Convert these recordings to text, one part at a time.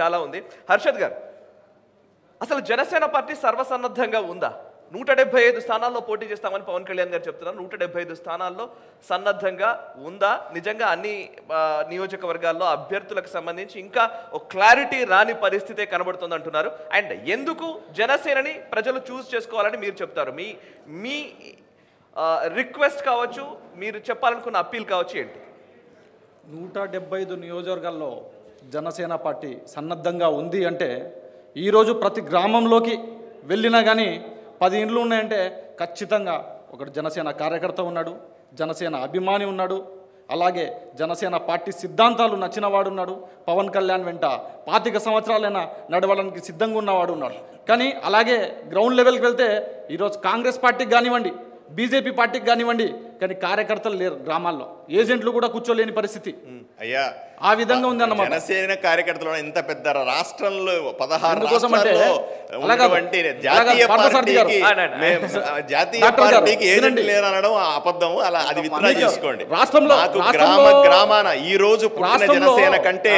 చాలా ఉంది. హర్షద్ గారు, అసలు జనసేన పార్టీ సర్వసన్నద్ధంగా ఉందా? 175 స్థానాల్లో పోటీ చేస్తామని పవన్ కళ్యాణ్ గారు చెప్తున్నారు. 175 స్థానాల్లో సన్నద్ధంగా ఉందా? నిజంగా అన్ని నియోజకవర్గాల్లో అభ్యర్థులకు సంబంధించి ఇంకా ఒక క్లారిటీ రాని పరిస్థితే కనబడుతుంది అంటున్నారు. అండ్ ఎందుకు జనసేనని ప్రజలు చూస్ చేసుకోవాలని మీరు చెప్తారు? మీ రిక్వెస్ట్ కావచ్చు, మీరు చెప్పాలనుకున్న అప్పీల్ కావచ్చు, ఏంటి? 175 నియోజకవర్గాల్లో జనసేన పార్టీ సన్నద్ధంగా ఉంది అంటే ఈరోజు ప్రతి గ్రామంలోకి వెళ్ళినా కానీ 10 ఇండ్లు ఉన్నాయంటే ఖచ్చితంగా ఒకటి జనసేన కార్యకర్త ఉన్నాడు, జనసేన అభిమాని ఉన్నాడు, అలాగే జనసేన పార్టీ సిద్ధాంతాలు నచ్చినవాడు ఉన్నాడు, పవన్ కళ్యాణ్ వెంట 25 సంవత్సరాలైనా నడవడానికి సిద్ధంగా ఉన్నవాడు ఉన్నాడు. కానీ అలాగే గ్రౌండ్ లెవెల్కి వెళ్తే ఈరోజు కాంగ్రెస్ పార్టీకి కానివ్వండి, బీజేపీ పార్టీకి కానివ్వండి, కానీ కార్యకర్తలు లేరు. గ్రామాల్లో ఏజెంట్లు కూడా కూర్చోలేని పరిస్థితి అయ్యా ఆ విధంగా ఉంది అన్నమాట. జనసేన కార్యకర్తలు ఇంత పెద్ద రాష్ట్రంలో 16 జాతీయ పార్టీకి ఏజెంట్ లేరనడం అబద్ధము. అలా అది విత్డ్రా చేసుకోండి. రాష్ట్రంలో గ్రామాన ఈ రోజు పుట్టిన జనసేన కంటే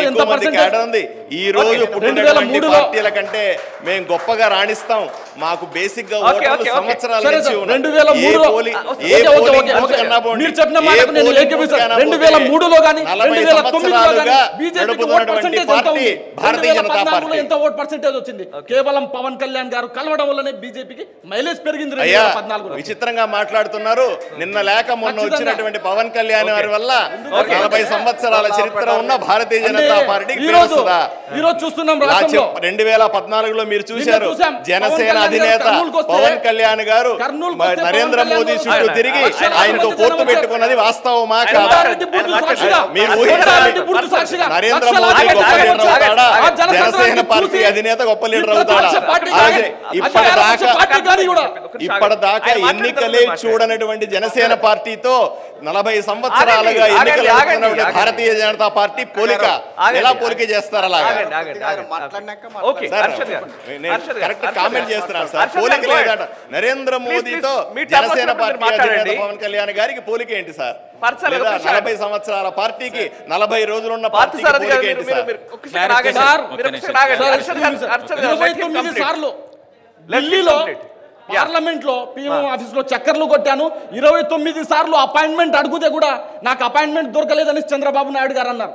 ఎక్కువ మంది కేడర్ ఉంది. ఈ రోజు పుట్టినటువంటి పార్టీల కంటే మేము గొప్పగా రాణిస్తాం. మాకు బేసిక్ గా ఓటర్లు సంవత్సరాల నుంచి 2003లో గాని 2009లో గాని బీజేపీకి vote percentage Bharatiya Janata party ఎంత ఓట్ పర్సెంటేజ్ వచ్చింది? కేవలం పవన్ కళ్యాణ్ గారు కలవడం వల్లనే బీజేపీకి మైలేజ్ పెరిగింది. 2014 విచిత్రంగా మాట్లాడుతున్నారు. నిన్న లేక మొన్న వచ్చినటువంటి పవన్ కళ్యాణ్ గారి వల్ల 40 సంవత్సరాల చరిత్ర ఉన్న భారతీయ జనతా పార్టీకి ఈరోజు చూస్తున్నాం. 2014లో మీరు చూశారు, జనసేన అధినేత పవన్ కళ్యాణ్ గారు నరేంద్ర మోదీ చుట్టూ తిరిగి ఆయనతో పొత్తు పెట్టుకున్నది వాస్తవమా కాదా? మీరు నరేంద్ర మోదీ గొప్ప లీడర్ అవుతాడా? జనసేన పార్టీ అధినేత గొప్ప లీడర్ అవుతాడా? ఇప్పటిదాకా ఎన్నికలే చూడనటువంటి జనసేన పార్టీతో 40 సంవత్సరాలుగా ఎన్నికలు భారతీయ జనతా పార్టీ పోలిక ఎలా పోలిక చేస్తారు? అలాగా కరెక్ట్ కామెంట్ చేస్తున్నారు సార్. పోలిక లేదట. నరేంద్ర మోదీతో జనసేన పార్టీ అధినేత పవన్ కళ్యాణ్ గారికి పోలిక ఏంటి సార్? 40 సంవత్సరాల పార్టీకి 40 రోజులున్న పార్టీకి పోలిక ఏంటి సార్? ఢిల్లీలో పార్లమెంట్ లో పిఎం ఆఫీస్ లో చక్కర్లు కొట్టాను. 29 సార్లు అపాయింట్మెంట్ అడిగితే కూడా నాకు అపాయింట్మెంట్ దొరకలేదని చంద్రబాబు నాయుడు గారు అన్నారు.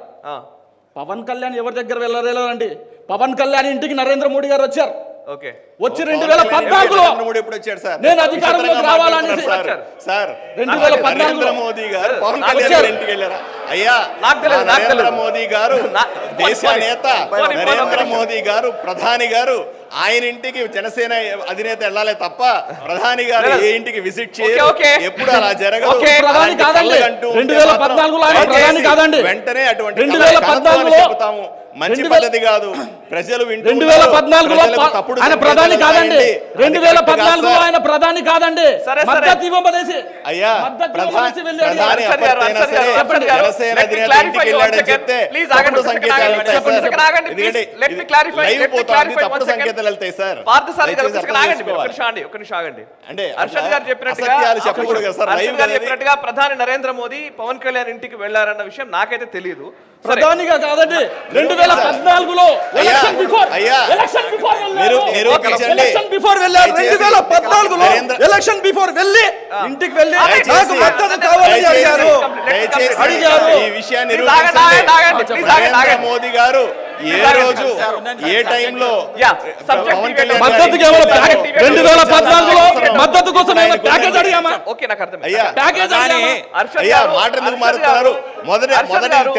పవన్ కళ్యాణ్ ఎవరి దగ్గర వెళ్ళలేదండి. పవన్ కళ్యాణ్ ఇంటికి నరేంద్ర మోడీ గారు వచ్చారు. వచ్చి 2014లో నేను అధికారంలోకి రావాలని సార్ 2014 మోదీ గారు పవన్ కళ్యాణ్ ఇంటికి వెళ్ళారా? అయ్యా నరేంద్ర మోదీ గారు దేశ నేత, నరేంద్ర మోదీ గారు ప్రధాని గారు, ఆయన ఇంటికి జనసేన అధినేత వెళ్ళాలి తప్ప ప్రధాని గారు ఏ ఇంటికి విజిట్ చేయరు. ఎప్పుడు అలా జరగదు. వెంటనే అటువంటి చెబుతాము. మంచి పద్ధతి కాదు. ప్రజలు 2014లో ఆయన ప్రధాని కాదండి. 2014లో ఆయన ప్రధాని కాదండి. మద్దతు ఇవ్వమనేసి అయ్యా ప్రధాని అప్పటికైనా సరే జనసేన అధినేత ఇంటికి వెళ్ళాడని చెప్తే తప్పుడు సంకేతాలు వెళ్తాయి సార్. లైవ్ పోతుంది, తప్పుడు సంకేతాలు వెళ్తాయి సార్. అంటే హర్షద్ గారు చెప్పినట్టుగా ప్రధాని నరేంద్ర మోదీ పవన్ కళ్యాణ్ ఇంటికి వెళ్లారన్న విషయం నాకైతే తెలియదు. ప్రధానిగా కాదండి. 2014లో ఎలక్షన్ బిఫోర్ ఎలక్షన్ బిఫోర్ వెళ్ళి ఇంటికి వెళ్ళి నాకు మద్దతు కావాలని అడిగారు. ఈ విషయాన్ని నరేంద్ర మోదీ గారు ఏ రోజు ఏ టైంలో మద్దతు 2014లో మద్దతు కోసం ప్యాకేజ్ అడిగామా? అయ్యా మాట ఎందుకు మారుతున్నారు? మొదటి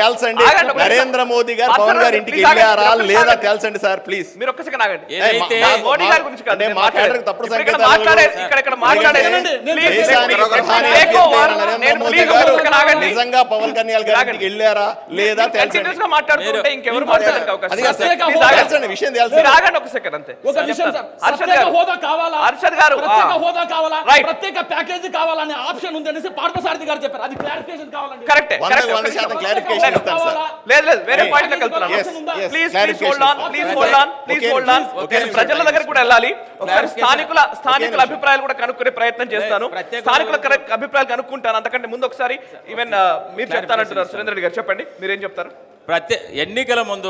తెలుసండి, నరేంద్ర మోదీ గారు పవన్ గారి ఇంటికి వెళ్ళారా లేదా తెలుసండి సార్. ప్లీజ్ మీరు ఒక్క సెకండ్ ఆగండి. తప్పుడు సంకేతాలు నిజంగా పవన్ కళ్యాణ్ గారి ఇంటికి వెళ్ళారా లేదా మాట్లాడుతుంటే ఇంకెవరు మాట్లాడే విషయం ప్రత్యేక ప్యాకేజీ కావాలనే ఆప్షన్ ఉంది అనేసి పార్థసారథి గారు చెప్పారు. అది క్లారిఫికేషన్ కావాలండి. ప్రజల దగ్గర కూడా వెళ్ళాలి. ఒకసారి స్థానికుల అభిప్రాయాలు కూడా కనుక్కునే ప్రయత్నం చేస్తాను. స్థానికుల అభిప్రాయాలు కనుక్కుంటాను. అంతకంటే ముందు ఒకసారి ఈవెన్ మీరు చెప్తానంటున్నారు సురేంద్ర రెడ్డి గారు, చెప్పండి మీరేం చెప్తారు? ఎన్నికల ముందు